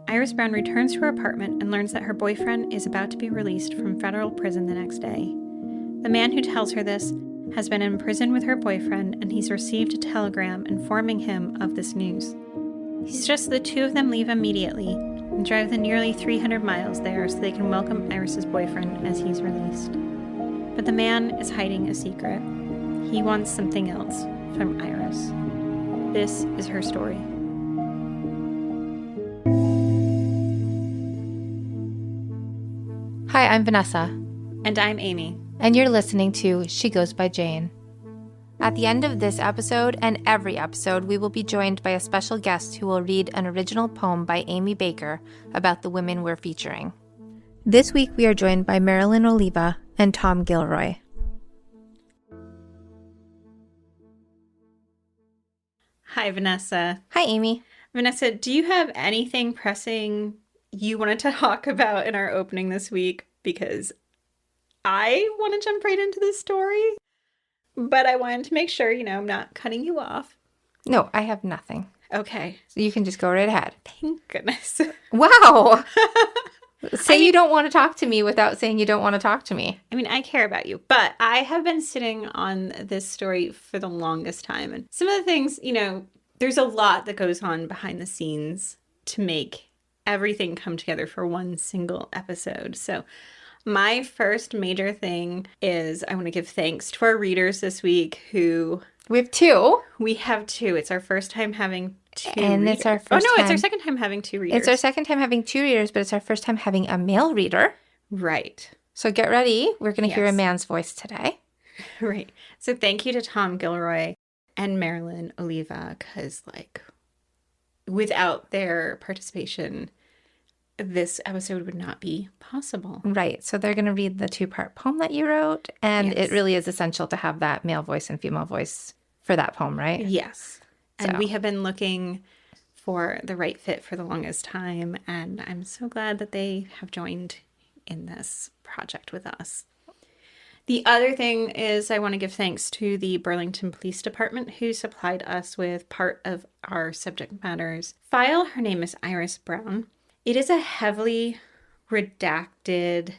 Iris Brown returns to her apartment and learns that her boyfriend is about to be released from federal prison the next day. The man who tells her this has been in prison with her boyfriend, and he's received a telegram informing him of this news. He suggests the two of them leave immediately and drive the nearly 300 miles there so they can welcome Iris's boyfriend as he's released. But the man is hiding a secret. He wants something else from Iris. This is her story. Hi, I'm Vanessa. And I'm Amy. And you're listening to She Goes by Jane. At the end of this episode and every episode, we will be joined by a special guest who will read an original poem by Amy Baker about the women we're featuring. This week we are joined by Marilyn Oliva and Tom Gilroy. Hi, Vanessa. Hi, Amy. Vanessa, do you have anything pressing you wanted to talk about in our opening this week? Because I want to jump right into this story, but I wanted to make sure, I'm not cutting you off. No, I have nothing. Okay. So you can just go right ahead. Thank goodness. Wow. You don't want to talk to me without saying you don't want to talk to me. I mean, I care about you, but I have been sitting on this story for the longest time. And some of the things, there's a lot that goes on behind the scenes to make everything come together for one single episode. So my first major thing is I want to give thanks to our readers this week who... We have two. We have two. It's our first time having two and readers. It's our first time. It's our second time having two readers. It's our second time having two readers, but it's our first time having a male reader. Right. So get ready. We're going to hear a man's voice today. Right. So thank you to Tom Gilroy and Marilyn Oliva, because, without their participation, this episode would not be possible. Right. So they're going to read the two-part poem that you wrote, and It really is essential to have that male voice and female voice for that poem, right? Yes. And we have been looking for the right fit for the longest time, and I'm so glad that they have joined in this project with us. The other thing is I want to give thanks to the Burlington Police Department, who supplied us with part of our subject matter's file. Her name is Iris Brown. It is a heavily redacted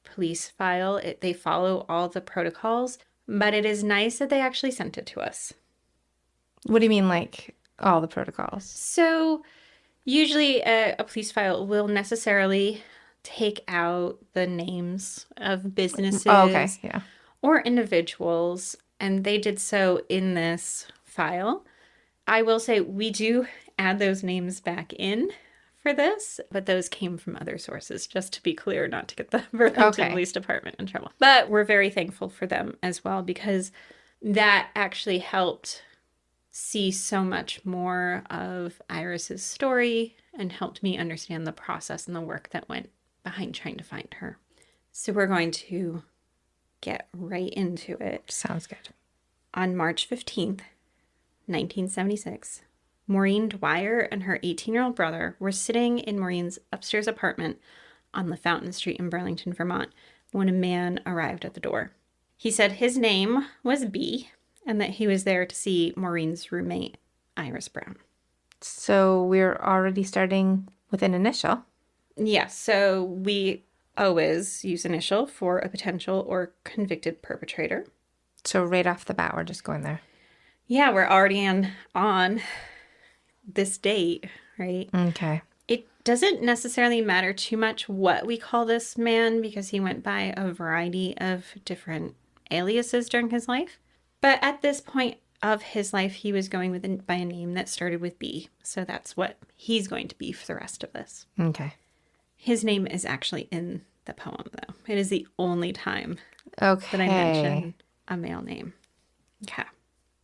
police file. They follow all the protocols, but it is nice that they actually sent it to us. What do you mean, all the protocols? So usually a police file will necessarily take out the names of businesses or individuals, and they did so in this file. I will say we do add those names back in for this, but those came from other sources, just to be clear, not to get the Burlington Police Department in trouble. But we're very thankful for them as well, because that actually helped see so much more of Iris's story and helped me understand the process and the work that went behind trying to find her. So we're going to get right into it. Sounds good. On March 15th, 1976, Maureen Dwyer and her 18-year-old brother were sitting in Maureen's upstairs apartment on LaFountain Street in Burlington, Vermont, when a man arrived at the door. He said his name was B and that he was there to see Maureen's roommate, Iris Brown. So we're already starting with an initial. Yes, so we always use initial for a potential or convicted perpetrator. So right off the bat, we're just going there. Yeah, we're already on this date, right? Okay. It doesn't necessarily matter too much what we call this man, because he went by a variety of different aliases during his life. But at this point of his life, he was going by a name that started with B. So that's what he's going to be for the rest of this. Okay. His name is actually in the poem, though. It is the only time that I mention a male name. Okay.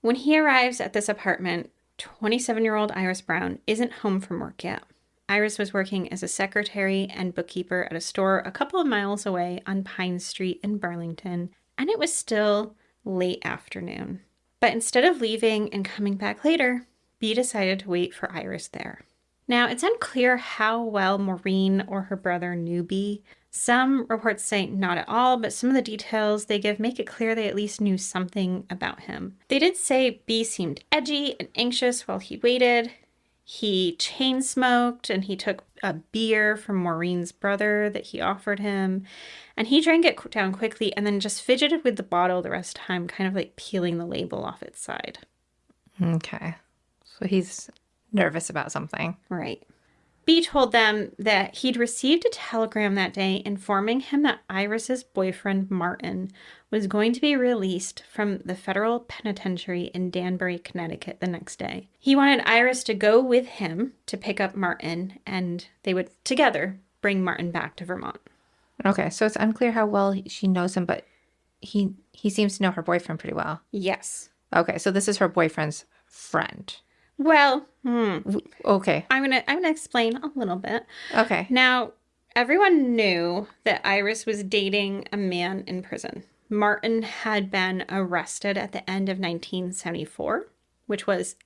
When he arrives at this apartment, 27-year-old Iris Brown isn't home from work yet. Iris was working as a secretary and bookkeeper at a store a couple of miles away on Pine Street in Burlington, and it was still late afternoon. But instead of leaving and coming back later, B decided to wait for Iris there. Now, it's unclear how well Maureen or her brother knew B. Some reports say not at all, but some of the details they give make it clear they at least knew something about him. They did say B seemed edgy and anxious while he waited. He chain smoked and he took a beer from Maureen's brother that he offered him. And he drank it down quickly and then just fidgeted with the bottle the rest of the time, kind of like peeling the label off its side. Okay. So he's nervous about something. Right. B told them that he'd received a telegram that day informing him that Iris's boyfriend, Martin, was going to be released from the federal penitentiary in Danbury, Connecticut the next day. He wanted Iris to go with him to pick up Martin, and they would together bring Martin back to Vermont. Okay, so it's unclear how well she knows him, but he seems to know her boyfriend pretty well. Yes. Okay, so this is her boyfriend's friend. Well, okay. I'm gonna explain a little bit. Okay. Now, everyone knew that Iris was dating a man in prison. Martin had been arrested at the end of 1974, which was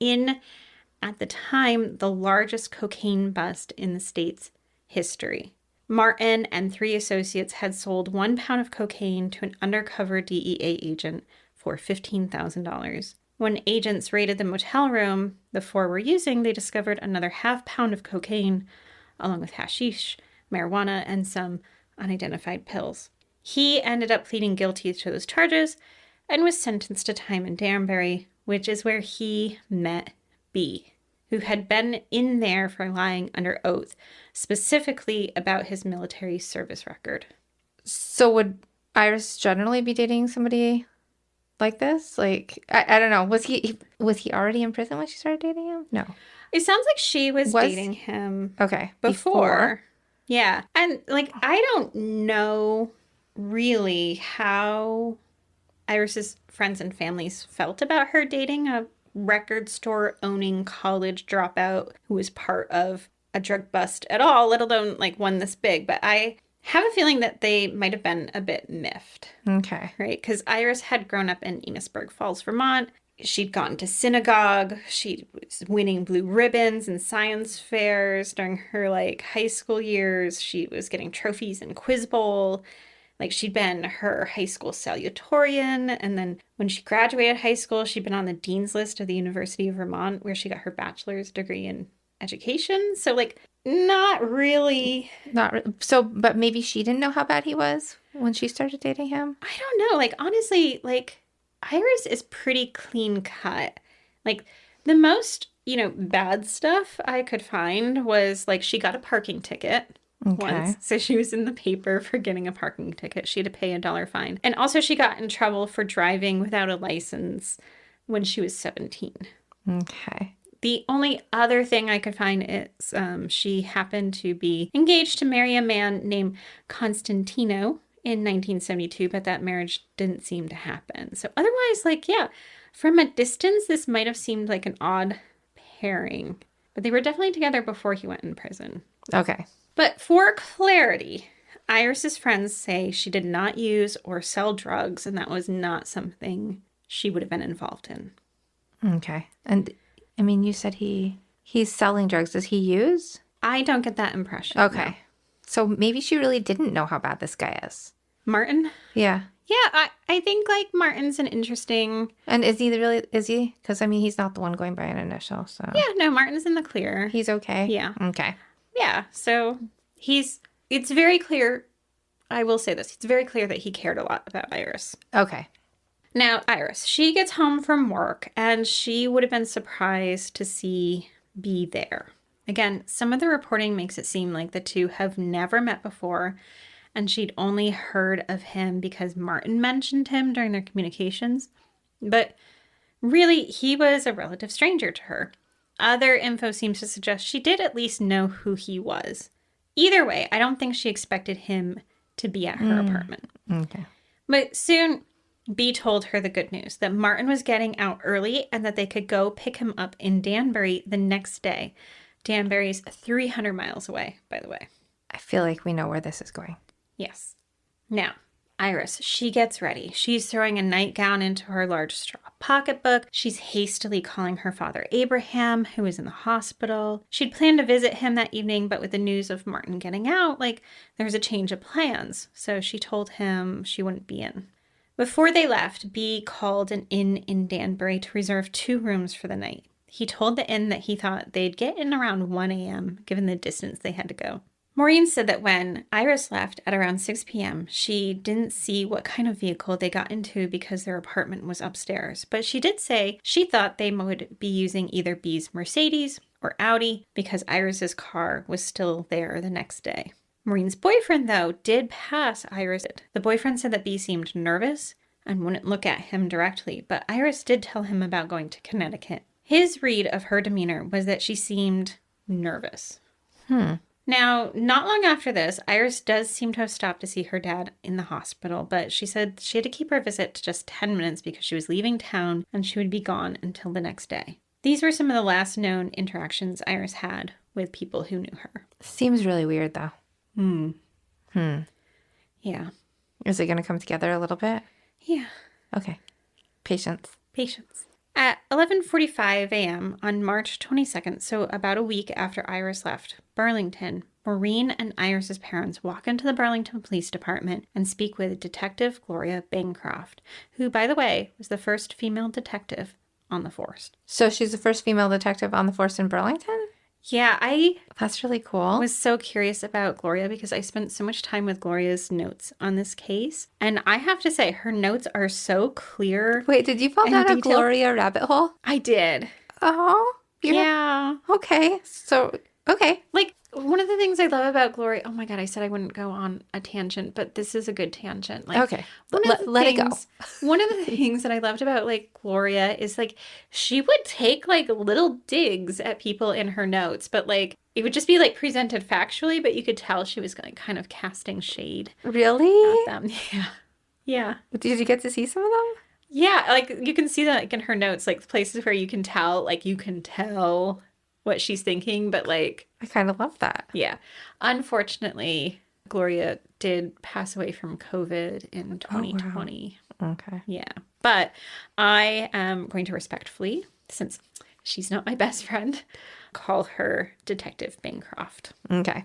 at the time, the largest cocaine bust in the state's history. Martin and 3 associates had sold 1 pound of cocaine to an undercover DEA agent for $15,000. When agents raided the motel room the 4 were using, they discovered another ½ pound of cocaine, along with hashish, marijuana, and some unidentified pills. He ended up pleading guilty to those charges and was sentenced to time in Danbury, which is where he met B, who had been in there for lying under oath, specifically about his military service record. So would Iris generally be dating somebody like this? Like, I don't know. Was he already in prison when she started dating him? No. It sounds like she was dating him before. Yeah. And like, I don't know really how Iris's friends and families felt about her dating a record store owning college dropout who was part of a drug bust at all, let alone like one this big. But I have a feeling that they might have been a bit miffed. Okay. Right? Because Iris had grown up in Amesburg Falls, Vermont. She'd gone to synagogue. She was winning blue ribbons and science fairs during her like high school years. She was getting trophies in Quiz Bowl. Like she'd been her high school salutatorian. And then when she graduated high school, she'd been on the dean's list of the University of Vermont, where she got her bachelor's degree in education. So like, not really. So, but maybe she didn't know how bad he was when she started dating him? I don't know. Like, honestly, like, Iris is pretty clean cut. Like, the most, bad stuff I could find was, like, she got a parking ticket once. So she was in the paper for getting a parking ticket. She had to pay a $1 fine. And also she got in trouble for driving without a license when she was 17. Okay. The only other thing I could find is she happened to be engaged to marry a man named Constantino in 1972, but that marriage didn't seem to happen. So otherwise, like, yeah, from a distance, this might have seemed like an odd pairing. But they were definitely together before he went in prison. Okay. But for clarity, Iris's friends say she did not use or sell drugs, and that was not something she would have been involved in. Okay. And I mean, you said he's selling drugs. Does he use? I don't get that impression. Okay. No. So maybe she really didn't know how bad this guy is. Martin? Yeah. Yeah, I think, like, Martin's an interesting... And is he? Because, I mean, he's not the one going by an initial, so... Yeah, no, Martin's in the clear. He's okay? Yeah. Okay. Yeah, so it's very clear, I will say this, it's very clear that he cared a lot about Iris. Okay. Now, Iris, she gets home from work, and she would have been surprised to see B there. Again, some of the reporting makes it seem like the two have never met before, and she'd only heard of him because Martin mentioned him during their communications. But really, he was a relative stranger to her. Other info seems to suggest she did at least know who he was. Either way, I don't think she expected him to be at her apartment. Okay. But soon, B told her the good news, that Martin was getting out early and that they could go pick him up in Danbury the next day. Danbury's 300 miles away, by the way. I feel like we know where this is going. Yes. Now, Iris, she gets ready. She's throwing a nightgown into her large straw pocketbook. She's hastily calling her father Abraham, who is in the hospital. She'd planned to visit him that evening, but with the news of Martin getting out, there's a change of plans. So she told him she wouldn't be in. Before they left, B called an inn in Danbury to reserve 2 rooms for the night. He told the inn that he thought they'd get in around 1 a.m., given the distance they had to go. Maureen said that when Iris left at around 6 p.m., she didn't see what kind of vehicle they got into because their apartment was upstairs. But she did say she thought they would be using either B's Mercedes or Audi because Iris's car was still there the next day. Maureen's boyfriend, though, did pass Iris. The boyfriend said that B seemed nervous and wouldn't look at him directly, but Iris did tell him about going to Connecticut. His read of her demeanor was that she seemed nervous. Now, not long after this, Iris does seem to have stopped to see her dad in the hospital, but she said she had to keep her visit to just 10 minutes because she was leaving town and she would be gone until the next day. These were some of the last known interactions Iris had with people who knew her. Seems really weird, though. Yeah. Is it going to come together a little bit? Yeah. Okay. Patience. At 11:45 a.m. on March 22nd, so about a week after Iris left Burlington, Maureen and Iris's parents walk into the Burlington Police Department and speak with Detective Gloria Bancroft, who, by the way, was the first female detective on the force. So she's the first female detective on the force in Burlington? Yeah, That's really cool. was so curious about Gloria because I spent so much time with Gloria's notes on this case. And I have to say, her notes are so clear. Wait, did you fall down a Gloria rabbit hole? I did. Oh, yeah. Okay. So, okay. Like, one of the things I love about Gloria, oh my God, I said I wouldn't go on a tangent, but this is a good tangent. Like, okay. Let it go. One of the things that I loved about, like, Gloria is, like, she would take, like, little digs at people in her notes, but, like, it would just be, like, presented factually, but you could tell she was, like, kind of casting shade. Really? At them. Yeah. Yeah. Did you get to see some of them? Yeah, like, you can see that, like, in her notes, like, places where you can tell what she's thinking, but, like... I kind of love that. Yeah. Unfortunately, Gloria did pass away from COVID in 2020. Oh, wow. Okay. Yeah. But I am going to respectfully, since she's not my best friend, call her Detective Bancroft. Okay.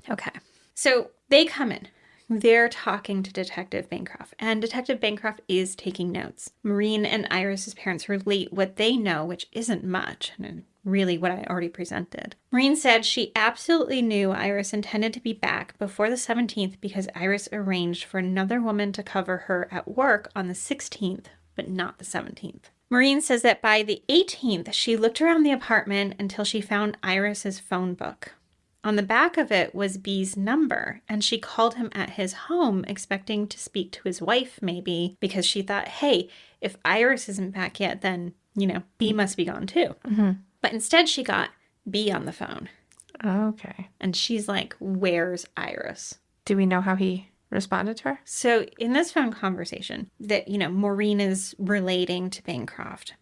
Okay. So they come in. They're talking to Detective Bancroft, and Detective Bancroft is taking notes. Maureen and Iris's parents relate what they know, which isn't much, and really what I already presented. Maureen said she absolutely knew Iris intended to be back before the 17th because Iris arranged for another woman to cover her at work on the 16th, but not the 17th. Maureen says that by the 18th, she looked around the apartment until she found Iris's phone book. On the back of it was B's number, and she called him at his home expecting to speak to his wife maybe because she thought, hey, if Iris isn't back yet, then, B must be gone too. Mm-hmm. But instead she got B on the phone. Okay. And she's like, where's Iris? Do we know how he responded to her? So in this phone conversation that, Maureen is relating to Bancroft,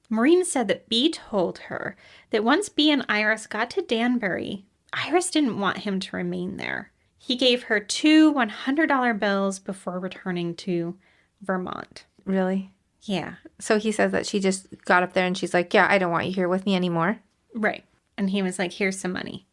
Maureen said that B told her that once B and Iris got to Danbury, Iris didn't want him to remain there. He gave her 2 $100 bills before returning to Vermont. Really? Yeah. So he says that she just got up there and she's like, yeah, I don't want you here with me anymore. Right. And he was like, here's some money.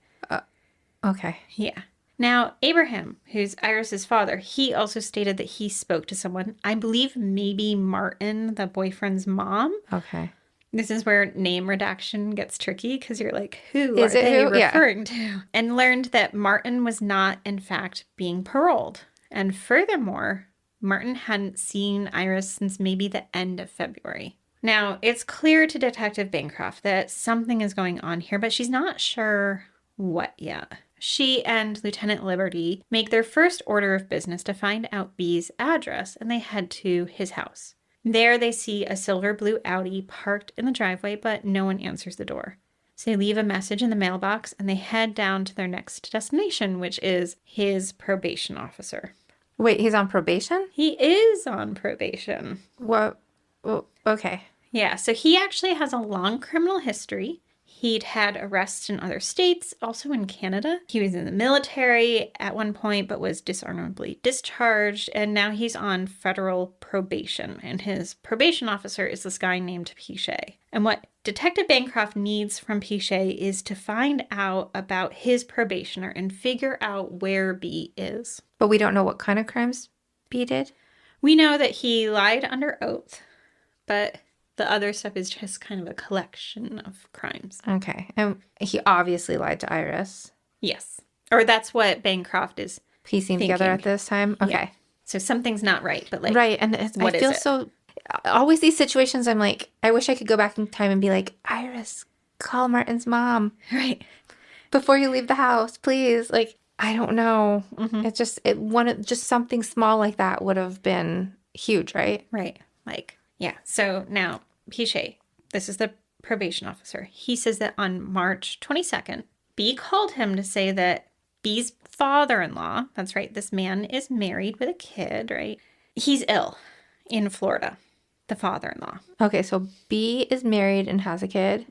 Okay. Yeah. Now, Abraham, who's Iris's father, he also stated that he spoke to someone, I believe maybe Martin, the boyfriend's mom. Okay. This is where name redaction gets tricky because you're like, who are they referring to? And learned that Martin was not, in fact, being paroled. And furthermore, Martin hadn't seen Iris since maybe the end of February. Now, it's clear to Detective Bancroft that something is going on here, but she's not sure what yet. She and Lieutenant Liberty make their first order of business to find out B's address, and they head to his house. There they see a silver blue Audi parked in the driveway, but no one answers the door. So they leave a message in the mailbox and they head down to their next destination, which is his probation officer. Wait, he's on probation? He is on probation. What? Well, okay. Yeah, so he actually has a long criminal history. He'd had arrests in other states, also in Canada. He was in the military at one point, but was dishonorably discharged. And now he's on federal probation. And his probation officer is this guy named Pichet. And what Detective Bancroft needs from Pichet is to find out about his probationer and figure out where B is. But we don't know what kind of crimes B did? We know that he lied under oath, but The other stuff is just kind of a collection of crimes. Okay. And he obviously lied to Iris. Yes. Or that's what Bancroft is piecing thinking. Together at this time? Okay. Yeah. So something's not right, but like... Right, and I feel so... Always these situations, I'm like, I wish I could go back in time and be like, Iris, call Martin's mom. Right. Before you leave the house, please. Like, I don't know. Mm-hmm. It's just something small like that would have been huge, right? Right. Like, yeah. So now, Pichet, this is the probation officer. He says that on March 22nd, B called him to say that B's father-in-law, that's right, this man is married with a kid, right? He's ill in Florida, the father-in-law. Okay, so B is married and has a kid,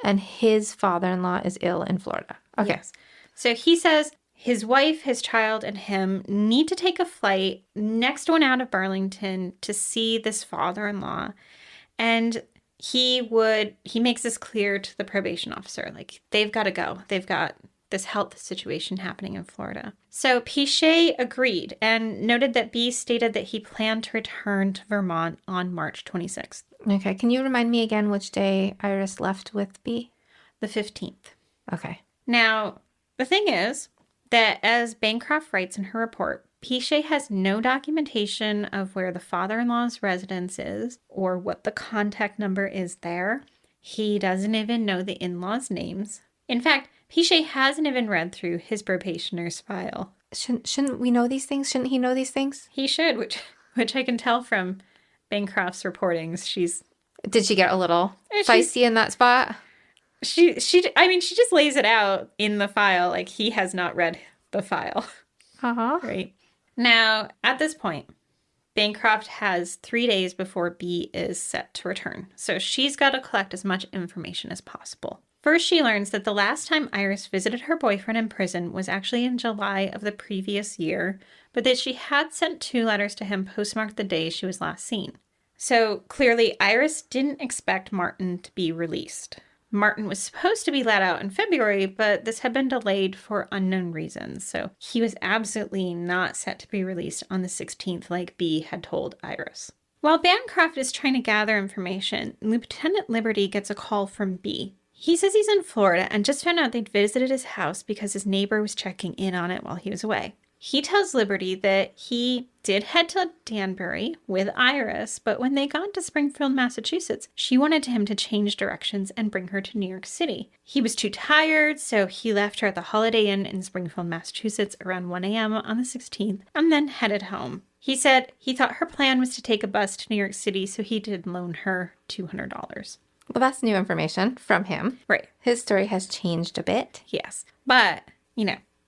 and his father-in-law is ill in Florida. Okay. Yes. So he says his wife, his child, and him need to take a flight next one out of Burlington to see this father-in-law. And he makes this clear to the probation officer, like, they've got to go. They've got this health situation happening in Florida. So Pichet agreed and noted that B stated that he planned to return to Vermont on March 26th. Okay. Can you remind me again which day Iris left with B? The 15th. Okay. Now, the thing is that, as Bancroft writes in her report, Pichet has no documentation of where the father-in-law's residence is or what the contact number is there. He doesn't even know the in-laws' names. In fact, Pichet hasn't even read through his probationer's file. Shouldn't we know these things? Shouldn't he know these things? He should, which I can tell from Bancroft's reportings. Did she get a little feisty in that spot? She just lays it out in the file like he has not read the file. Right. Now, at this point, Bancroft has 3 days before B is set to return. So she's got to collect as much information as possible. First, she learns that the last time Iris visited her boyfriend in prison was actually in July of the previous year, but that she had sent 2 letters to him postmarked the day she was last seen. So clearly, Iris didn't expect Martin to be released. Martin was supposed to be let out in February, but this had been delayed for unknown reasons, so he was absolutely not set to be released on the 16th like B had told Iris. While Bancroft is trying to gather information, Lieutenant Liberty gets a call from B. He says he's in Florida and just found out they'd visited his house because his neighbor was checking in on it while he was away. He tells Liberty that he did head to Danbury with Iris, but when they got to Springfield, Massachusetts, she wanted him to change directions and bring her to New York City. He was too tired, so he left her at the Holiday Inn in Springfield, Massachusetts around 1 a.m. on the 16th and then headed home. He said he thought her plan was to take a bus to New York City, so he did loan her $200. Well, that's new information from him. Right. His story has changed a bit. Yes. But,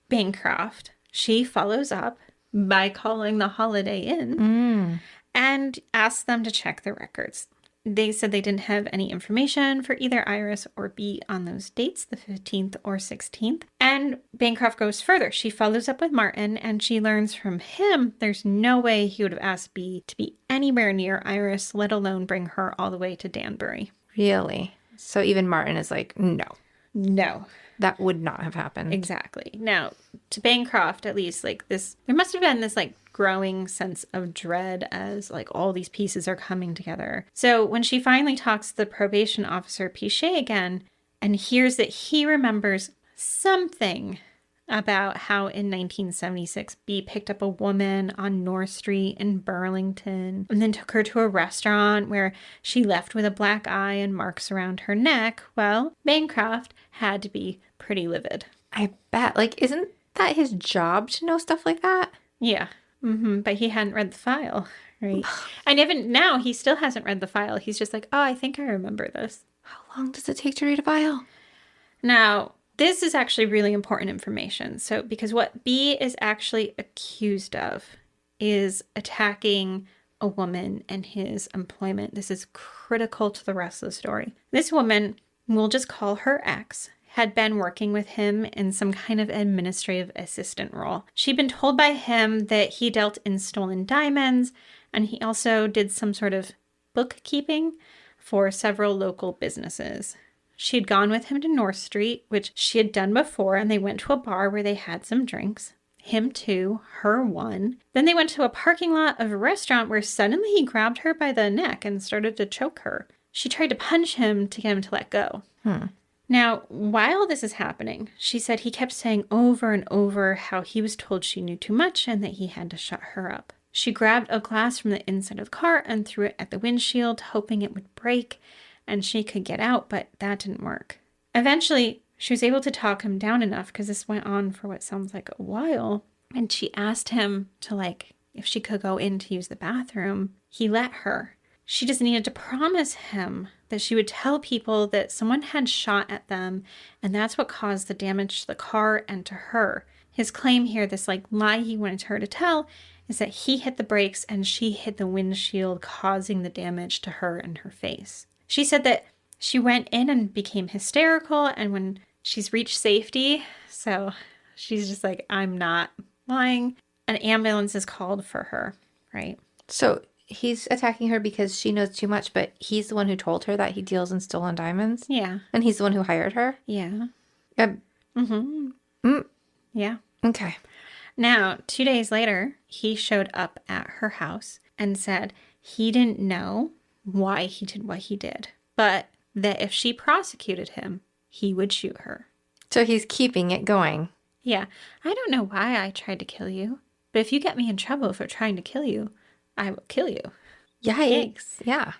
Bancroft, she follows up by calling the Holiday Inn and asks them to check their records. They said they didn't have any information for either Iris or B on those dates, the 15th or 16th. And Bancroft goes further. She follows up with Martin and she learns from him there's no way he would have asked B to be anywhere near Iris, let alone bring her all the way to Danbury. Really? So even Martin is like, no. No. That would not have happened. Exactly. Now, to Bancroft, at least, there must have been this, growing sense of dread as, all these pieces are coming together. So when she finally talks to the probation officer, Pichet, again, and hears that he remembers something about how in 1976, B picked up a woman on North Street in Burlington and then took her to a restaurant where she left with a black eye and marks around her neck. Well, Bancroft had to be pretty livid. I bet. Isn't that his job to know stuff like that? Yeah. But he hadn't read the file, right? And even now, he still hasn't read the file. He's just like, oh, I think I remember this. How long does it take to read a file? Now, this is actually really important information. So, because what B is actually accused of is attacking a woman and his employment. This is critical to the rest of the story. This woman, we'll just call her X, had been working with him in some kind of administrative assistant role. She'd been told by him that he dealt in stolen diamonds, and he also did some sort of bookkeeping for several local businesses. She'd gone with him to North Street, which she had done before, and they went to a bar where they had some drinks. him 2, her 1. Then they went to a parking lot of a restaurant where suddenly he grabbed her by the neck and started to choke her. She tried to punch him to get him to let go. Now, while this is happening, she said he kept saying over and over how he was told she knew too much and that he had to shut her up. She grabbed a glass from the inside of the car and threw it at the windshield, hoping it would break and she could get out, but that didn't work. Eventually, she was able to talk him down enough, because this went on for what sounds like a while, and she asked him to, if she could go in to use the bathroom. He let her. She just needed to promise him that she would tell people that someone had shot at them, and that's what caused the damage to the car and to her. His claim here, this lie he wanted her to tell, is that he hit the brakes and she hit the windshield, causing the damage to her and her face. She said that she went in and became hysterical, and when she's reached safety, so she's just like, I'm not lying, an ambulance is called for her, right? So he's attacking her because she knows too much, but he's the one who told her that he deals in stolen diamonds? Yeah. And he's the one who hired her? Yeah. Yeah. Okay. Now, 2 days later, he showed up at her house and said he didn't know why he did what he did, but that if she prosecuted him, he would shoot her. So he's keeping it going. Yeah. I don't know why I tried to kill you, but if you get me in trouble for trying to kill you, I will kill you. Yikes. Yeah.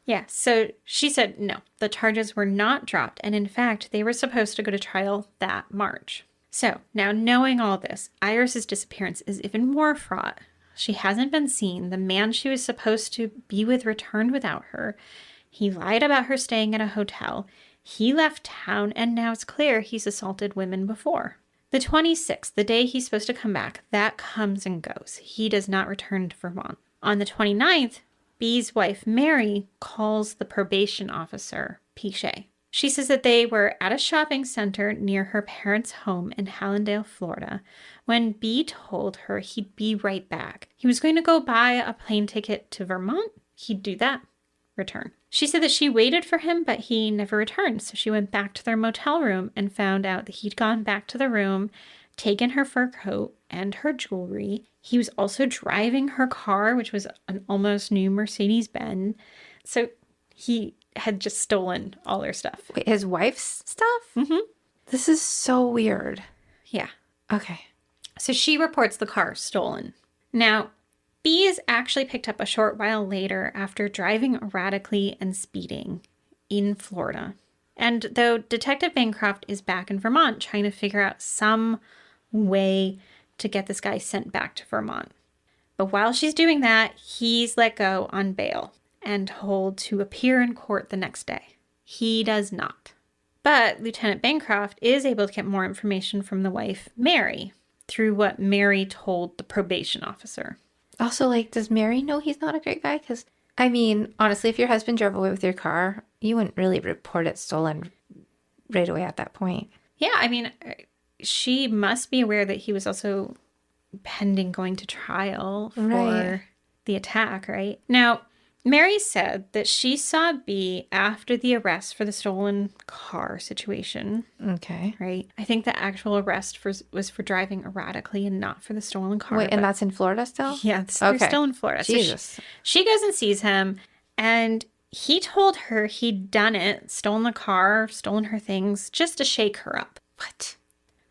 Yeah. So she said no, the charges were not dropped. And in fact, they were supposed to go to trial that March. So now, knowing all this, Iris's disappearance is even more fraught. She hasn't been seen. The man she was supposed to be with returned without her. He lied about her staying at a hotel. He left town, and now it's clear he's assaulted women before. The 26th, the day he's supposed to come back, that comes and goes. He does not return to Vermont. On the 29th, B's wife, Mary, calls the probation officer, Pichet. She says that they were at a shopping center near her parents' home in Hallandale, Florida, when B told her he'd be right back. He was going to go buy a plane ticket to Vermont. He'd do that. Return. She said that she waited for him, but he never returned. So she went back to their motel room and found out that he'd gone back to the room, taken her fur coat and her jewelry. He was also driving her car, which was an almost new Mercedes-Benz. So he had just stolen all her stuff. Wait, his wife's stuff? Mm-hmm. This is so weird. Yeah. Okay. So she reports the car stolen. Now, B is actually picked up a short while later after driving erratically and speeding in Florida. And though Detective Bancroft is back in Vermont trying to figure out some way to get this guy sent back to Vermont. But while she's doing that, he's let go on bail and told to appear in court the next day. He does not. But Lieutenant Bancroft is able to get more information from the wife, Mary, through what Mary told the probation officer. Also, does Mary know he's not a great guy? Because, honestly, if your husband drove away with your car, you wouldn't really report it stolen right away at that point. Yeah, she must be aware that he was also pending going to trial for the attack, right? Now, Mary said that she saw B after the arrest for the stolen car situation. Okay. Right? I think the actual arrest was for driving erratically and not for the stolen car. Wait, and that's in Florida still? Yeah, they're still in Florida. Jesus. So she goes and sees him, and he told her he'd done it, stolen the car, stolen her things, just to shake her up. What?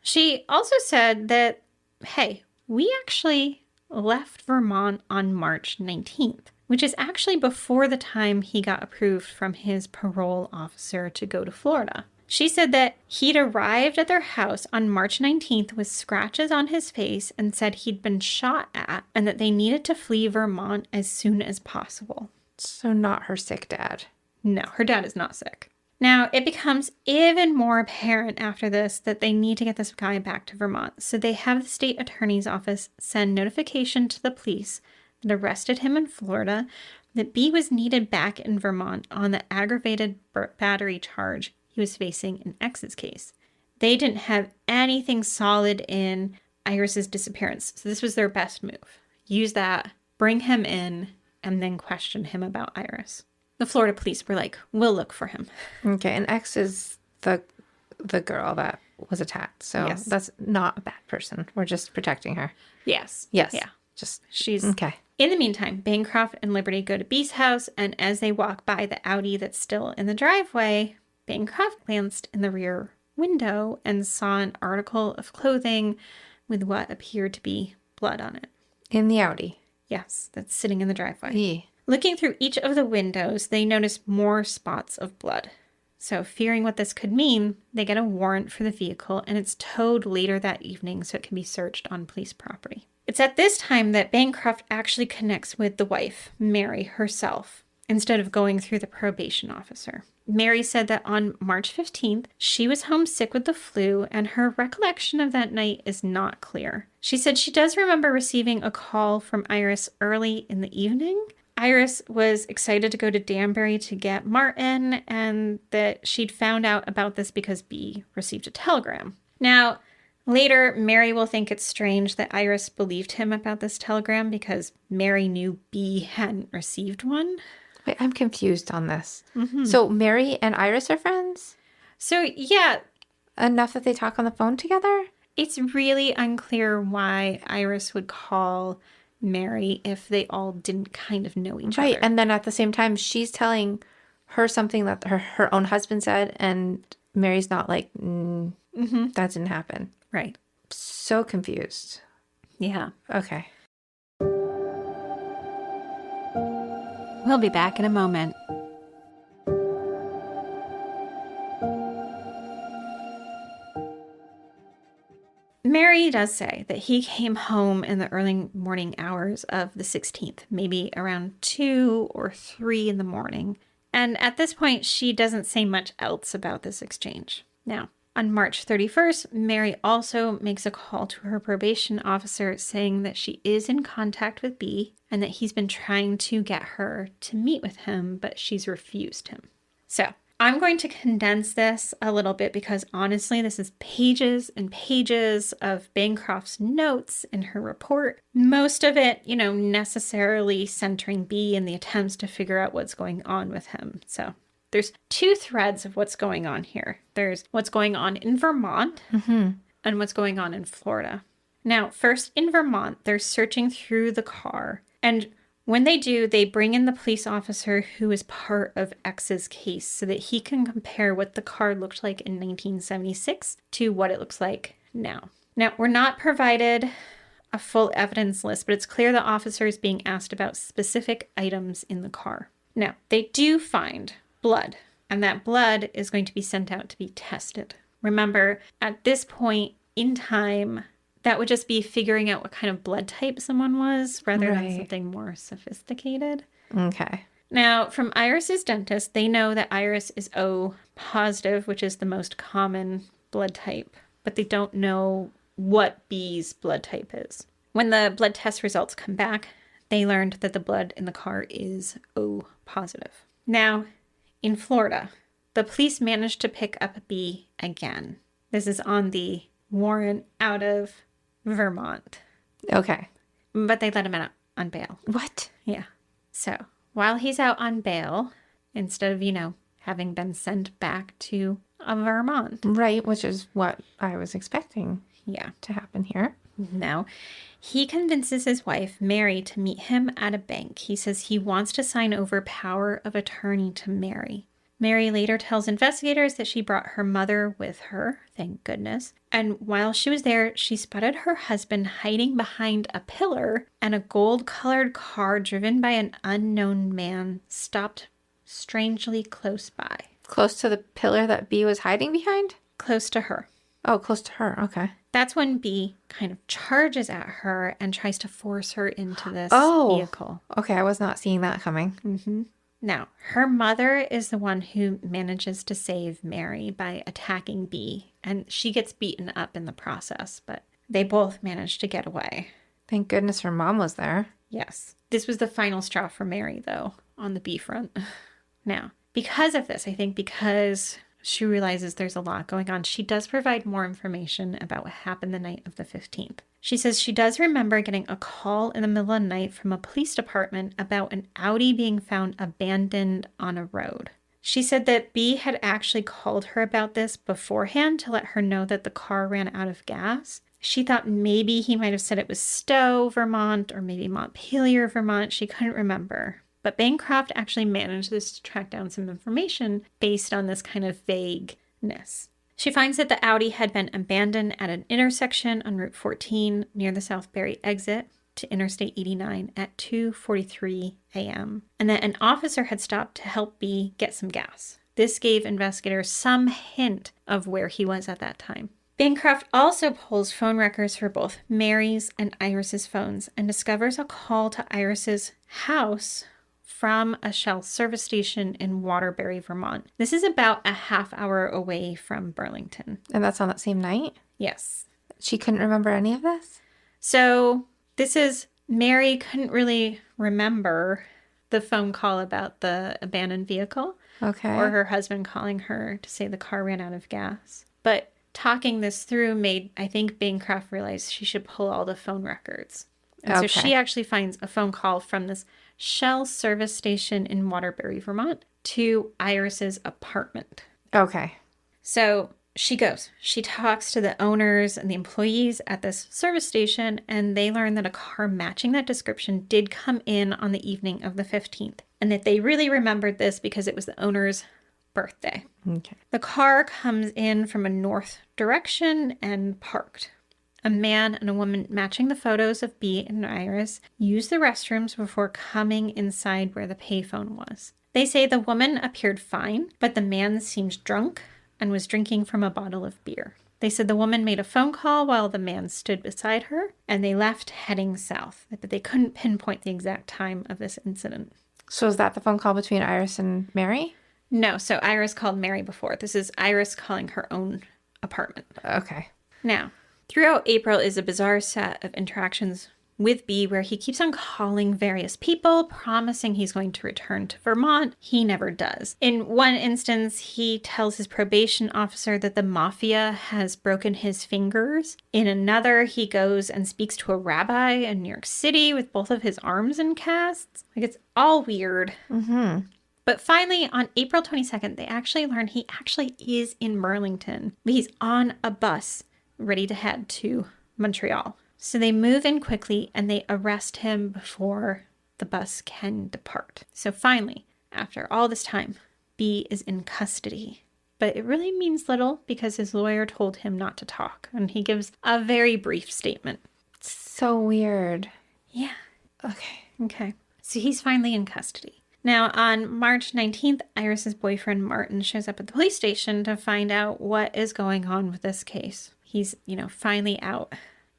She also said that, hey, we actually left Vermont on March 19th. Which is actually before the time he got approved from his parole officer to go to Florida. She said that he'd arrived at their house on March 19th with scratches on his face and said he'd been shot at and that they needed to flee Vermont as soon as possible. So not her sick dad. No, her dad is not sick. Now, it becomes even more apparent after this that they need to get this guy back to Vermont. So they have the state attorney's office send notification to the police that arrested him in Florida, that B was needed back in Vermont on the aggravated battery charge he was facing in X's case. They didn't have anything solid in Iris's disappearance, so this was their best move. Use that, bring him in, and then question him about Iris. The Florida police were like, we'll look for him. Okay, and X is the the girl that was attacked. So yes. That's not a bad person. We're just protecting her. Yes. Yes. Yeah. She's okay. In the meantime, Bancroft and Liberty go to B's house, and as they walk by the Audi that's still in the driveway, Bancroft glanced in the rear window and saw an article of clothing with what appeared to be blood on it. In the Audi? Yes, that's sitting in the driveway. Yeah. Looking through each of the windows, they notice more spots of blood. So, fearing what this could mean, they get a warrant for the vehicle, and it's towed later that evening so it can be searched on police property. It's at this time that Bancroft actually connects with the wife, Mary, herself, instead of going through the probation officer. Mary said that on March 15th, she was homesick with the flu, and her recollection of that night is not clear. She said she does remember receiving a call from Iris early in the evening. Iris was excited to go to Danbury to get Martin, and that she'd found out about this because B received a telegram. Now, later, Mary will think it's strange that Iris believed him about this telegram because Mary knew B hadn't received one. Wait, I'm confused on this. Mm-hmm. So Mary and Iris are friends? So, yeah. Enough that they talk on the phone together? It's really unclear why Iris would call Mary if they all didn't kind of know each other. Right, and then at the same time, she's telling her something that her own husband said, and Mary's not like, that didn't happen. Right. So confused. Yeah. Okay. We'll be back in a moment. Mary does say that he came home in the early morning hours of the 16th, maybe around 2 or 3 in the morning. And at this point, she doesn't say much else about this exchange. Now, on March 31st, Mary also makes a call to her probation officer saying that she is in contact with B and that he's been trying to get her to meet with him, but she's refused him. So, I'm going to condense this a little bit because honestly, this is pages and pages of Bancroft's notes in her report. Most of it, necessarily centering B and the attempts to figure out what's going on with him. So there's 2 threads of what's going on here. There's what's going on in Vermont and what's going on in Florida. Now, first in Vermont, they're searching through the car, and when they do, they bring in the police officer who is part of X's case so that he can compare what the car looked like in 1976 to what it looks like now. Now, we're not provided a full evidence list, but it's clear the officer is being asked about specific items in the car. Now, they do find blood, and that blood is going to be sent out to be tested. Remember, at this point in time, that would just be figuring out what kind of blood type someone was rather than something more sophisticated. Okay. Now, from Iris's dentist, they know that Iris is O positive, which is the most common blood type, but they don't know what B's blood type is. When the blood test results come back, they learned that the blood in the car is O positive. Now, in Florida, the police managed to pick up B again. This is on the warrant out of Vermont. Okay. But they let him out on bail. What? Yeah. So while he's out on bail, instead of, having been sent back to Vermont. Right, which is what I was expecting to happen here. No. He convinces his wife, Mary, to meet him at a bank. He says he wants to sign over power of attorney to Mary. Mary later tells investigators that she brought her mother with her, thank goodness. And while she was there, she spotted her husband hiding behind a pillar, and a gold-colored car driven by an unknown man stopped strangely close by. Close to the pillar that B was hiding behind? Close to her. Oh, close to her. Okay. That's when B kind of charges at her and tries to force her into this vehicle. Okay, I was not seeing that coming. Mm-hmm. Now, her mother is the one who manages to save Mary by attacking B, and she gets beaten up in the process, but they both manage to get away. Thank goodness her mom was there. Yes. This was the final straw for Mary, though, on the B front. Now, because of this, I think because she realizes there's a lot going on, she does provide more information about what happened the night of the 15th. She says she does remember getting a call in the middle of the night from a police department about an Audi being found abandoned on a road. She said that B had actually called her about this beforehand to let her know that the car ran out of gas. She thought maybe he might have said it was Stowe, Vermont, or maybe Montpelier, Vermont. She couldn't remember. But Bancroft actually managed to track down some information based on this kind of vagueness. She finds that the Audi had been abandoned at an intersection on Route 14 near the South Barrie exit to Interstate 89 at 2:43 a.m. and that an officer had stopped to help B get some gas. This gave investigators some hint of where he was at that time. Bancroft also pulls phone records for both Mary's and Iris's phones and discovers a call to Iris's house from a Shell service station in Waterbury, Vermont. This is about a half hour away from Burlington. And that's on that same night? Yes. She couldn't remember any of this? So Mary couldn't really remember the phone call about the abandoned vehicle. Okay. Or her husband calling her to say the car ran out of gas. But talking this through made, I think, Bancroft realize she should pull all the phone records. And so she actually finds a phone call from this Shell service station in Waterbury, Vermont, to Iris's apartment. Okay. So she goes. She talks to the owners and the employees at this service station, and they learn that a car matching that description did come in on the evening of the 15th, and that they really remembered this because it was the owner's birthday. Okay. The car comes in from a north direction and parked. A man and a woman matching the photos of B and Iris used the restrooms before coming inside where the payphone was. They say the woman appeared fine, but the man seemed drunk and was drinking from a bottle of beer. They said the woman made a phone call while the man stood beside her, and they left heading south, but they couldn't pinpoint the exact time of this incident. So is that the phone call between Iris and Mary? No, so Iris called Mary before. This is Iris calling her own apartment. Okay. Now, throughout April is a bizarre set of interactions with B where he keeps on calling various people, promising he's going to return to Vermont. He never does. In one instance, he tells his probation officer that the mafia has broken his fingers. In another, he goes and speaks to a rabbi in New York City with both of his arms in casts. Like, it's all weird. Mm-hmm. But finally, on April 22nd, they actually learn he actually is in Burlington. He's on a bus ready to head to Montreal. So they move in quickly and they arrest him before the bus can depart. So finally, after all this time, B is in custody. But it really means little because his lawyer told him not to talk. And he gives a very brief statement. So weird. Yeah. Okay. So he's finally in custody. Now, on March 19th, Iris's boyfriend Martin shows up at the police station to find out what is going on with this case. He's, finally out.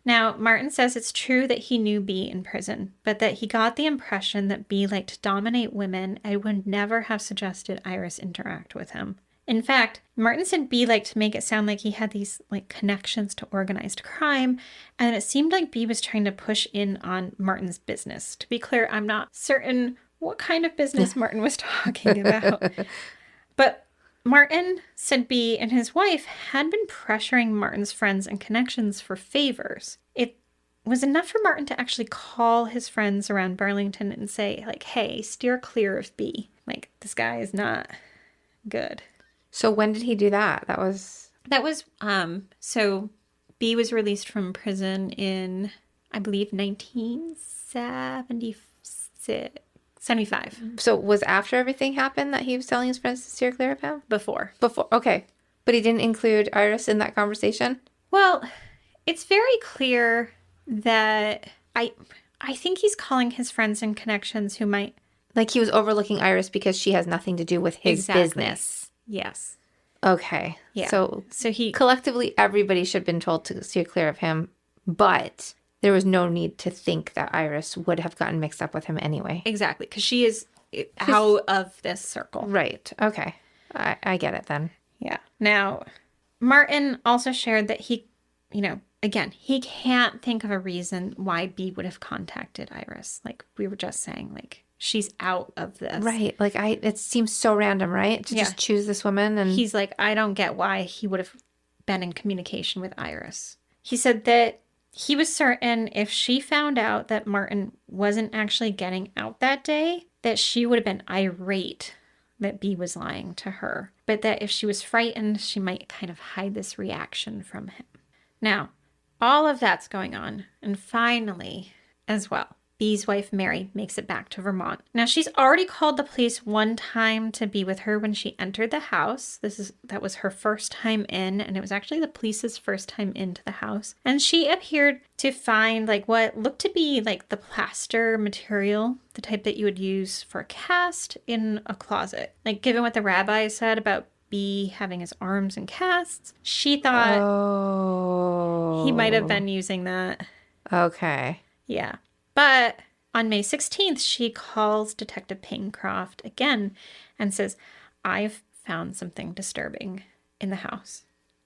Now, Martin says it's true that he knew B in prison, but that he got the impression that B liked to dominate women and would never have suggested Iris interact with him. In fact, Martin said B liked to make it sound like he had these connections to organized crime, and it seemed like B was trying to push in on Martin's business. To be clear, I'm not certain what kind of business Martin was talking about. But Martin said B and his wife had been pressuring Martin's friends and connections for favors. It was enough for Martin to actually call his friends around Burlington and say, hey, steer clear of B. This guy is not good. So when did he do that? That was, so B was released from prison in, I believe, 1975. So was after everything happened that he was telling his friends to steer clear of him? Before. Okay. But he didn't include Iris in that conversation? Well, it's very clear that I think he's calling his friends and connections who might... he was overlooking Iris because she has nothing to do with his business. Yes. Okay. Yeah. So he... Collectively, everybody should have been told to steer clear of him, but... there was no need to think that Iris would have gotten mixed up with him anyway. Exactly, because she is out of this circle. Right. Okay. I get it then. Yeah. Now, Martin also shared that he, again, he can't think of a reason why B would have contacted Iris. We were just saying, she's out of this. Right. It seems so random, right? To just choose this woman. And he's I don't get why he would have been in communication with Iris. He said that he was certain if she found out that Martin wasn't actually getting out that day, that she would have been irate that B was lying to her, but that if she was frightened, she might kind of hide this reaction from him. Now, all of that's going on. And finally, as well, B's wife, Mary, makes it back to Vermont. Now, she's already called the police one time to be with her when she entered the house. That was her first time in, and it was actually the police's first time into the house. And she appeared to find like what looked to be like the plaster material, the type that you would use for a cast, in a closet. Like, given what the rabbi said about B having his arms in casts, she thought he might have been using that. Okay. Yeah. But on May 16th, she calls Detective Bancroft again and says, I've found something disturbing in the house.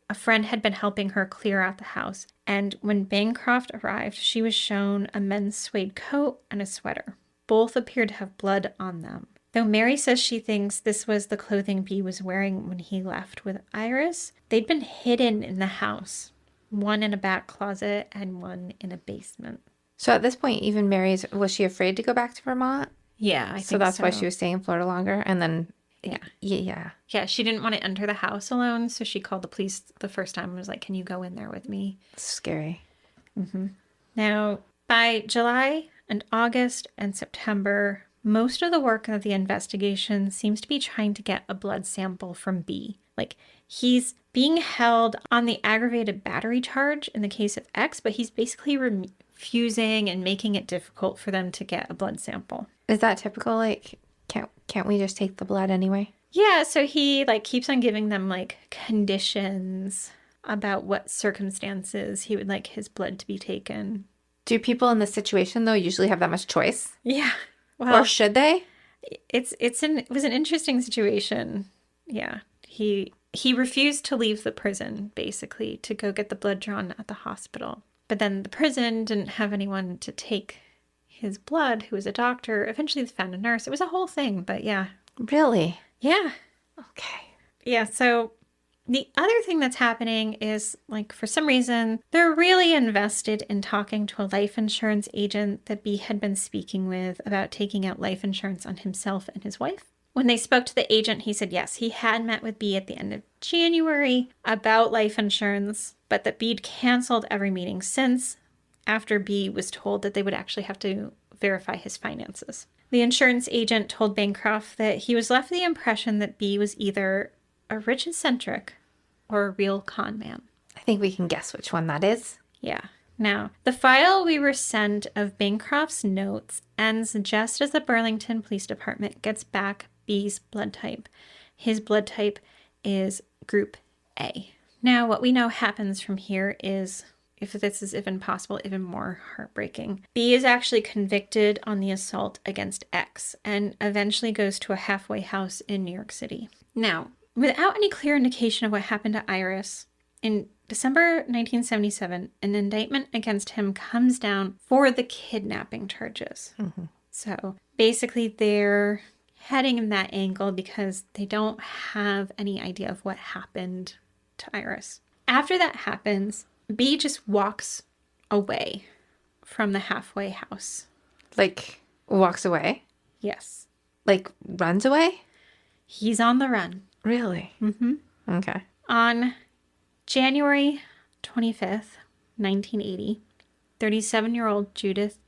A friend had been helping her clear out the house, and when Bancroft arrived, she was shown a men's suede coat and a sweater. Both appeared to have blood on them. Though Mary says she thinks this was the clothing B was wearing when he left with Iris, they'd been hidden in the house, one in a back closet and one in a basement. So at this point, even was she afraid to go back to Vermont? Yeah, I think so. So that's why she was staying in Florida longer? And then, yeah, she didn't want to enter the house alone, so she called the police the first time and was like, can you go in there with me? Scary. Mm-hmm. Now, by July and August and September, most of the work of the investigation seems to be trying to get a blood sample from B. Like, he's being held on the aggravated battery charge in the case of X, but he's basically refusing and making it difficult for them to get a blood sample. Is that typical? Like, can't we just take the blood anyway? Yeah, so he like keeps on giving them like conditions about what circumstances he would like his blood to be taken. Do people in this situation though usually have that much choice? Yeah. Well, or should they? It was an interesting situation. Yeah. He refused to leave the prison, basically, to go get the blood drawn at the hospital. But then the prison didn't have anyone to take his blood, who was a doctor. Eventually they found a nurse. It was a whole thing, but yeah. Really? Yeah. Okay. Yeah, so the other thing that's happening is, like, for some reason, they're really invested in talking to a life insurance agent that B had been speaking with about taking out life insurance on himself and his wife. When they spoke to the agent, he said, yes, he had met with B at the end of January about life insurance, but that B'd canceled every meeting since, after B was told that they would actually have to verify his finances. The insurance agent told Bancroft that he was left with the impression that B was either a rich eccentric or a real con man. I think we can guess which one that is. Yeah. Now, the file we were sent of Bancroft's notes ends just as the Burlington Police Department gets back B's blood type. His blood type is Group A. Now, what we know happens from here is, if this is even possible, even more heartbreaking. B is actually convicted on the assault against X and eventually goes to a halfway house in New York City. Now, without any clear indication of what happened to Iris, in December 1977, an indictment against him comes down for the kidnapping charges. Mm-hmm. So basically they're heading in that angle because they don't have any idea of what happened to Iris. After that happens, B just walks away from the halfway house. Like, walks away? Yes. Like, runs away? He's on the run. Really? Mm-hmm. Okay. On January 25th, 1980, 37-year-old Judith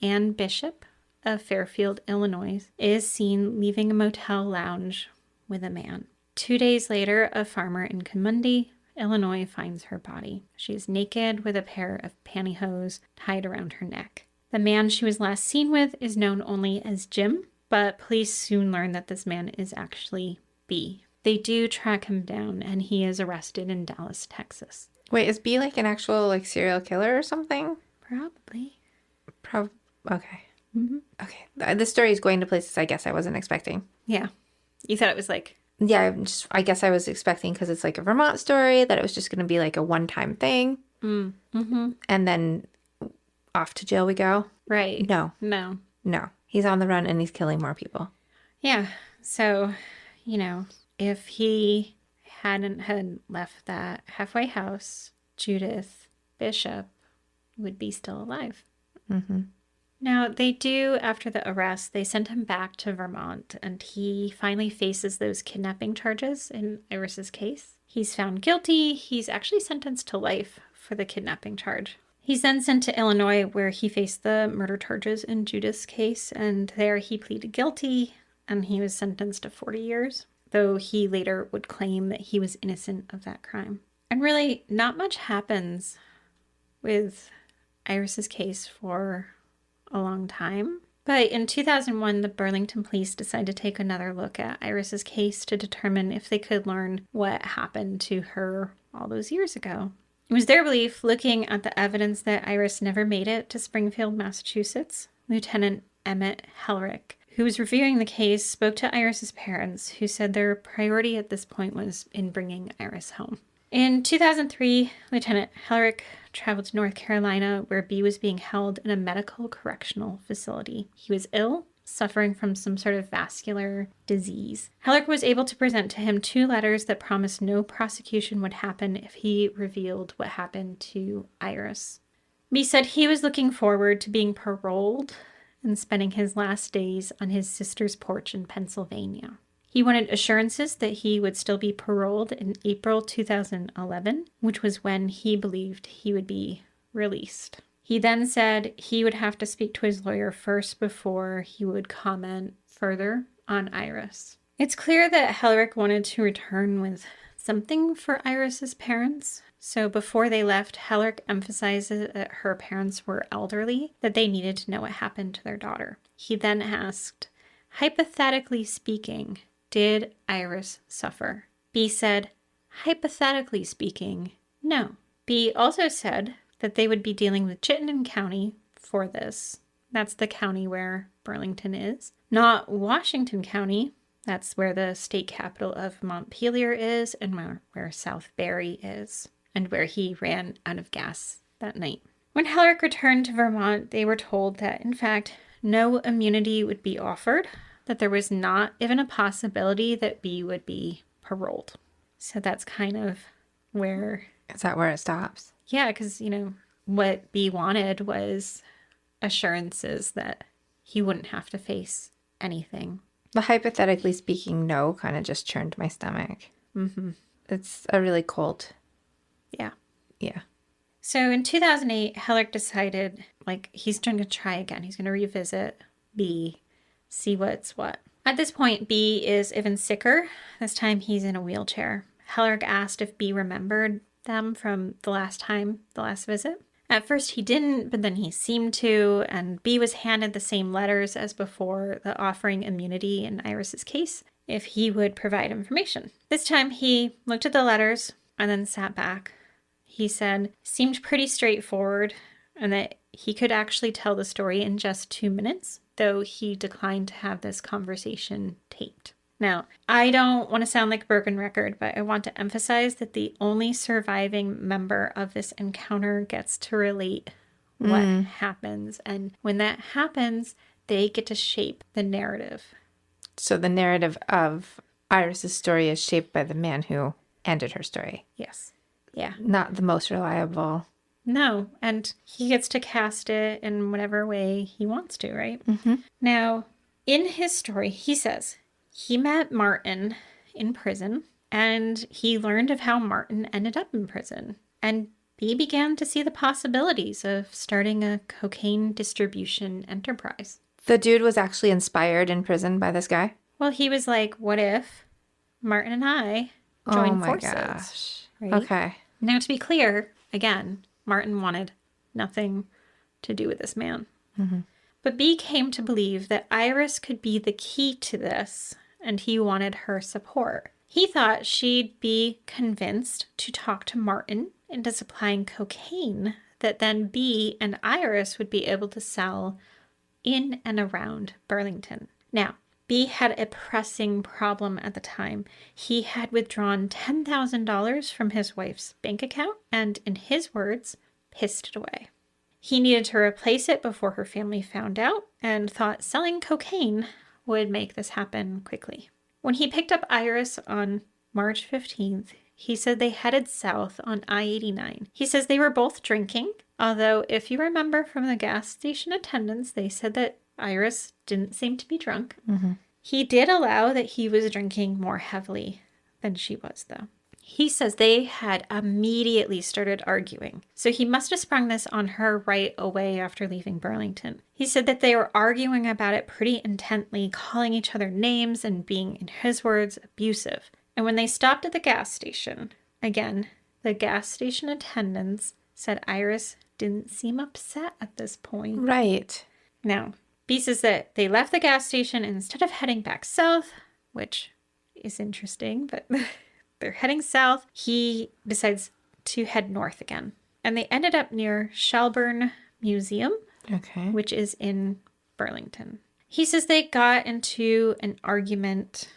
Ann Bishop of Fairfield, Illinois, is seen leaving a motel lounge with a man. 2 days later, a farmer in Comundi, Illinois, finds her body. She is naked with a pair of pantyhose tied around her neck. The man she was last seen with is known only as Jim, but police soon learn that this man is actually B. They do track him down, and he is arrested in Dallas, Texas. Wait, is B like an actual like serial killer or something? Probably. Okay. Mm-hmm. Okay. This story is going to places I guess I wasn't expecting. Yeah. You thought it was like... Yeah, I guess I was expecting, because it's like a Vermont story, that it was just going to be like a one-time thing. Mm-hmm. And then off to jail we go. Right. No. He's on the run and he's killing more people. Yeah. So, you know, if he hadn't left that halfway house, Judith Bishop would be still alive. Mm-hmm. Now, they do, after the arrest, they send him back to Vermont, and he finally faces those kidnapping charges in Iris's case. He's found guilty. He's actually sentenced to life for the kidnapping charge. He's then sent to Illinois, where he faced the murder charges in Judith's case, and there he pleaded guilty, and he was sentenced to 40 years, though he later would claim that he was innocent of that crime. And really, not much happens with Iris's case for a long time. But in 2001, the Burlington police decided to take another look at Iris's case to determine if they could learn what happened to her all those years ago. It was their belief, looking at the evidence, that Iris never made it to Springfield, Massachusetts. Lieutenant Emmett Hellrick, who was reviewing the case, spoke to Iris's parents, who said their priority at this point was in bringing Iris home. In 2003, Lieutenant Hellrick traveled to North Carolina, where B was being held in a medical correctional facility. He was ill, suffering from some sort of vascular disease. Hellrick was able to present to him 2 letters that promised no prosecution would happen if he revealed what happened to Iris. B said he was looking forward to being paroled and spending his last days on his sister's porch in Pennsylvania. He wanted assurances that he would still be paroled in April 2011, which was when he believed he would be released. He then said he would have to speak to his lawyer first before he would comment further on Iris. It's clear that Hellrick wanted to return with something for Iris's parents. So before they left, Hellrick emphasizes that her parents were elderly, that they needed to know what happened to their daughter. He then asked, hypothetically speaking, did Iris suffer? B said, hypothetically speaking, no. B also said that they would be dealing with Chittenden County for this. That's the county where Burlington is. Not Washington County. That's where the state capital of Montpelier is and where South Barry is, and where he ran out of gas that night. When Hellrick returned to Vermont, they were told that, in fact, no immunity would be offered, that there was not even a possibility that B would be paroled. So that's kind of where... Is that where it stops? Yeah, because, what B wanted was assurances that he wouldn't have to face anything. The hypothetically speaking no kind of just churned my stomach. Mm-hmm. It's a really cold. Yeah. Yeah. So in 2008, Hellrick decided, he's going to try again. He's going to revisit B, see what's what. At this point, B is even sicker. This time he's in a wheelchair. Hellrick asked if B remembered them from the last visit. At first he didn't, but then he seemed to, and B was handed the same letters as before, the offering immunity in Iris's case if he would provide information. This time he looked at the letters and then sat back. He said, seemed pretty straightforward and that he could actually tell the story in just 2 minutes, though he declined to have this conversation taped. Now, I don't want to sound like a broken record, but I want to emphasize that the only surviving member of this encounter gets to relate what happens. And when that happens, they get to shape the narrative. So the narrative of Iris's story is shaped by the man who ended her story. Yes. Yeah. Not the most reliable. No. And he gets to cast it in whatever way he wants to, right? Mm-hmm. Now, in his story, he says... he met Martin in prison, and he learned of how Martin ended up in prison. And B began to see the possibilities of starting a cocaine distribution enterprise. The dude was actually inspired in prison by this guy? Well, he was like, what if Martin and I join forces? Gosh. Right? Okay. Now, to be clear, again, Martin wanted nothing to do with this man. Mm-hmm. But B came to believe that Iris could be the key to this, and he wanted her support. He thought she'd be convinced to talk to Martin into supplying cocaine that then B and Iris would be able to sell in and around Burlington. Now, B had a pressing problem at the time. He had withdrawn $10,000 from his wife's bank account and, in his words, pissed it away. He needed to replace it before her family found out and thought selling cocaine would make this happen quickly. When he picked up Iris on March 15th, He said they headed south on I-89. He says they were both drinking, although if you remember from the gas station attendants, they said that Iris didn't seem to be drunk. Mm-hmm. He did allow that he was drinking more heavily than she was, though. He says they had immediately started arguing, so he must have sprung this on her right away after leaving Burlington. He said that they were arguing about it pretty intently, calling each other names and being, in his words, abusive. And when they stopped at the gas station, again, the gas station attendants said Iris didn't seem upset at this point. Right. Now, B says that they left the gas station and instead of heading back south, which is interesting, but they're heading south, he decides to head north again. And they ended up near Shelburne Museum, which is in Burlington. He says they got into an argument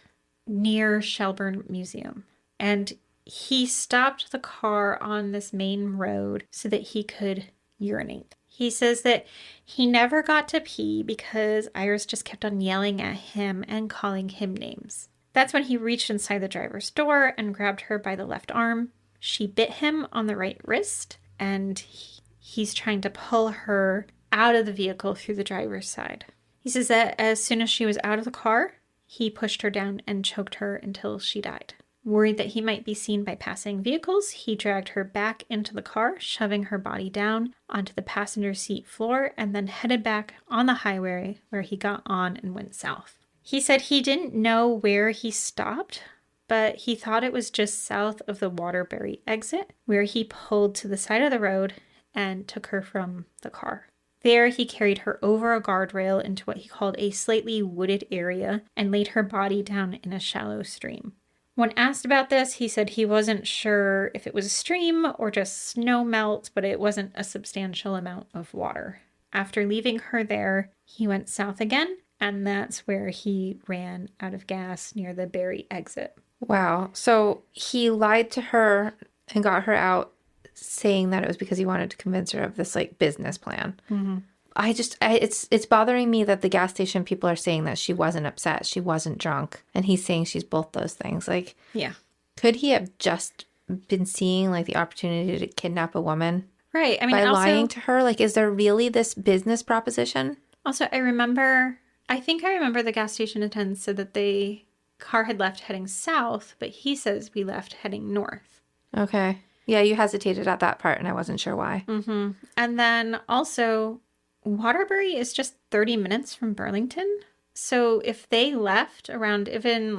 near Shelburne Museum, and he stopped the car on this main road so that he could urinate. He says that he never got to pee because Iris just kept on yelling at him and calling him names. That's when he reached inside the driver's door and grabbed her by the left arm. She bit him on the right wrist, and he's trying to pull her out of the vehicle through the driver's side. He says that as soon as she was out of the car, he pushed her down and choked her until she died. Worried that he might be seen by passing vehicles, he dragged her back into the car, shoving her body down onto the passenger seat floor, and then headed back on the highway where he got on and went south. He said he didn't know where he stopped, but he thought it was just south of the Waterbury exit, where he pulled to the side of the road and took her from the car. There, he carried her over a guardrail into what he called a slightly wooded area and laid her body down in a shallow stream. When asked about this, he said he wasn't sure if it was a stream or just snow melt, but it wasn't a substantial amount of water. After leaving her there, he went south again, and that's where he ran out of gas near the Barry exit. Wow. So he lied to her and got her out, saying that it was because he wanted to convince her of this like business plan. Mm-hmm. It's bothering me that the gas station people are saying that she wasn't upset, she wasn't drunk, and he's saying she's both those things. Like, yeah, could he have just been seeing like the opportunity to kidnap a woman, right? I mean, by also, lying to her? Like, is there really this business proposition? Also, I think I remember the gas station attendant said that the car had left heading south, but he says we left heading north. Okay, yeah, you hesitated at that part, and I wasn't sure why. Mm-hmm. And then also, Waterbury is just 30 minutes from Burlington. So if they left around even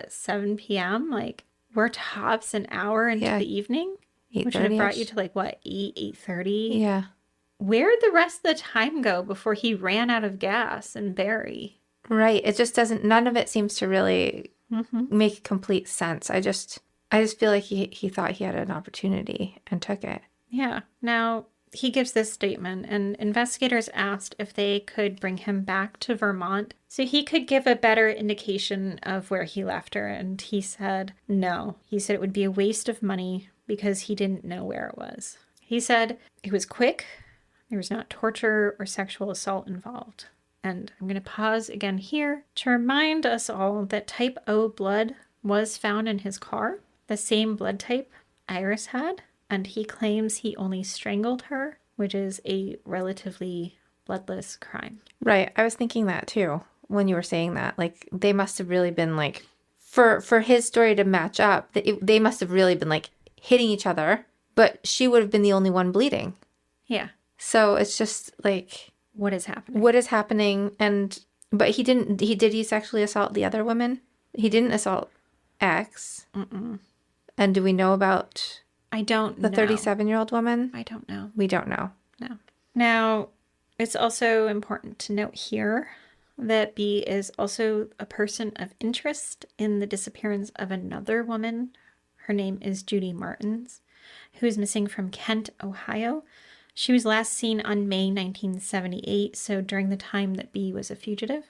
7 p.m., we're tops an hour into the evening, which would have brought you to 8:30. Yeah. Where'd the rest of the time go before he ran out of gas in Barry? Right. It just doesn't, none of it seems to really make complete sense. I just feel like he thought he had an opportunity and took it. Yeah. Now, he gives this statement, and investigators asked if they could bring him back to Vermont so he could give a better indication of where he left her, and he said no. He said it would be a waste of money because he didn't know where it was. He said it was quick, there was not torture or sexual assault involved. And I'm going to pause again here to remind us all that type O blood was found in his car, the same blood type Iris had. And he claims he only strangled her, which is a relatively bloodless crime. Right. I was thinking that too when you were saying that. Like, they must have really been for his story to match up, they must have really been hitting each other, but she would have been the only one bleeding. Yeah. So it's just what is happening? What is happening? But did he sexually assault the other women? He didn't assault X. Mm-mm. And do we know about... I don't know. The 37-year-old woman? I don't know. We don't know. No. Now, it's also important to note here that B is also a person of interest in the disappearance of another woman. Her name is Judy Martins, who is missing from Kent, Ohio. She was last seen on May 1978, so during the time that B was a fugitive.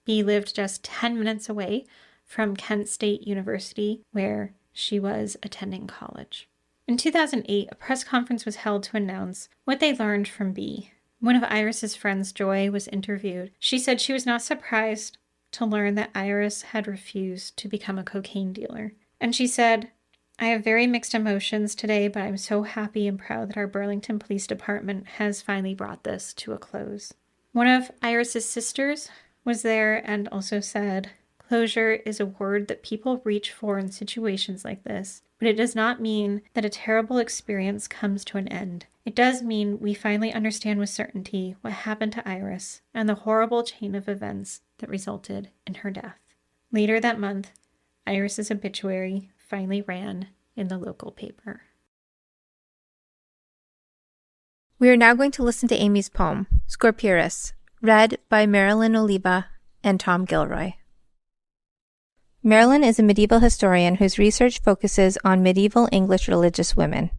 B lived just 10 minutes away from Kent State University, where she was attending college. In 2008, a press conference was held to announce what they learned from B. One of Iris's friends, Joy, was interviewed. She said she was not surprised to learn that Iris had refused to become a cocaine dealer. And she said, I have very mixed emotions today, but I'm so happy and proud that our Burlington Police Department has finally brought this to a close. One of Iris's sisters was there and also said, "Closure is a word that people reach for in situations like this, but it does not mean that a terrible experience comes to an end. It does mean we finally understand with certainty what happened to Iris and the horrible chain of events that resulted in her death." Later that month, Iris's obituary finally ran in the local paper. We are now going to listen to Amy's poem, Scorpirus, read by Marilyn Oliva and Tom Gilroy. Marilyn is a medieval historian whose research focuses on medieval English religious women,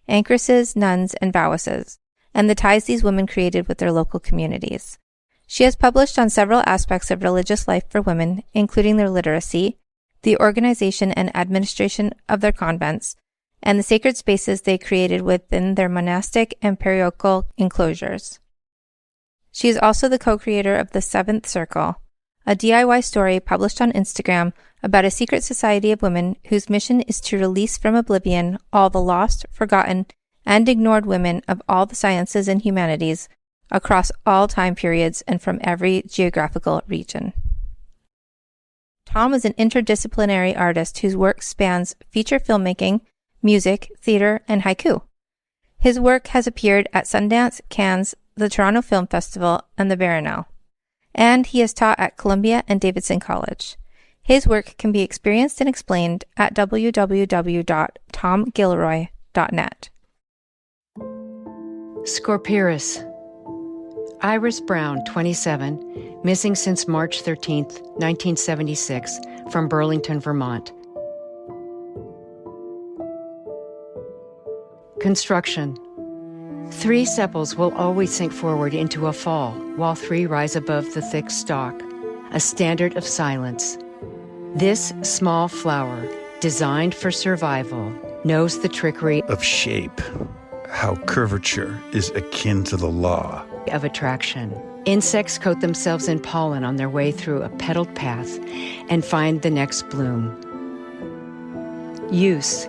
anchoresses, nuns, and vowesses, and the ties these women created with their local communities. She has published on several aspects of religious life for women, including their literacy, the organization and administration of their convents, and the sacred spaces they created within their monastic and parochial enclosures. She is also the co-creator of The Seventh Circle, a DIY story published on Instagram about a secret society of women whose mission is to release from oblivion all the lost, forgotten, and ignored women of all the sciences and humanities across all time periods and from every geographical region. Tom is an interdisciplinary artist whose work spans feature filmmaking, music, theater, and haiku. His work has appeared at Sundance, Cannes, the Toronto Film Festival, and the Berlinale, and he has taught at Columbia and Davidson College. His work can be experienced and explained at www.tomgilroy.net. Scorpirus. Iris Brown, 27, missing since March 13, 1976, from Burlington, Vermont. Construction. 3 sepals will always sink forward into a fall, while 3 rise above the thick stalk, a standard of silence. This small flower, designed for survival, knows the trickery of shape, how curvature is akin to the law of attraction. Insects coat themselves in pollen on their way through a petaled path and find the next bloom. Use.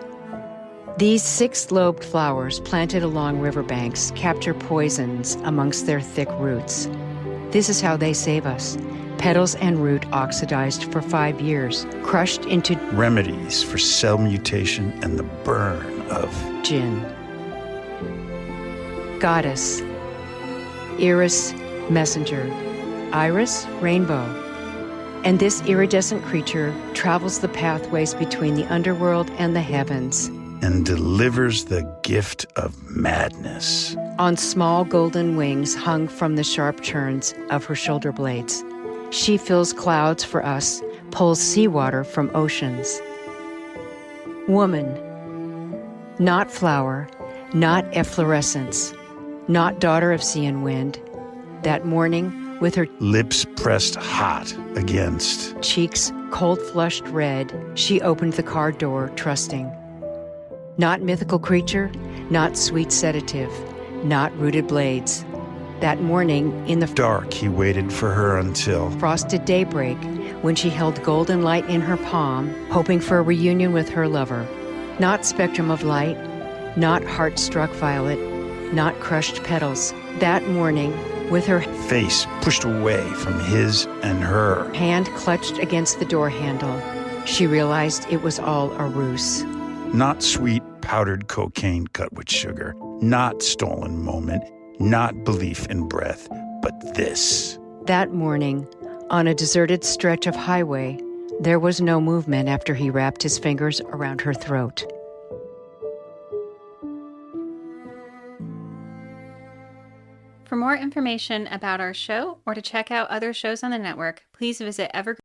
These 6-lobed flowers planted along riverbanks capture poisons amongst their thick roots. This is how they save us. Petals and root oxidized for 5 years, crushed into remedies for cell mutation and the burn of gin. Goddess. Iris, messenger. Iris, rainbow. And this iridescent creature travels the pathways between the underworld and the heavens, and delivers the gift of madness. On small golden wings hung from the sharp turns of her shoulder blades, she fills clouds for us, pulls seawater from oceans. Woman. Not flower, not efflorescence, not daughter of sea and wind. That morning, with her lips pressed hot against, cheeks cold-flushed red, she opened the car door, trusting. Not mythical creature, not sweet sedative, not rooted blades. That morning, in the dark, he waited for her until frosted daybreak, when she held golden light in her palm, hoping for a reunion with her lover. Not spectrum of light, not heart-struck violet, not crushed petals. That morning, with her face pushed away from his and her, hand clutched against the door handle, she realized it was all a ruse. Not sweet powdered cocaine cut with sugar, not stolen moment, not belief in breath, but this. That morning, on a deserted stretch of highway, there was no movement after he wrapped his fingers around her throat. For more information about our show or to check out other shows on the network, please visit Evergreen.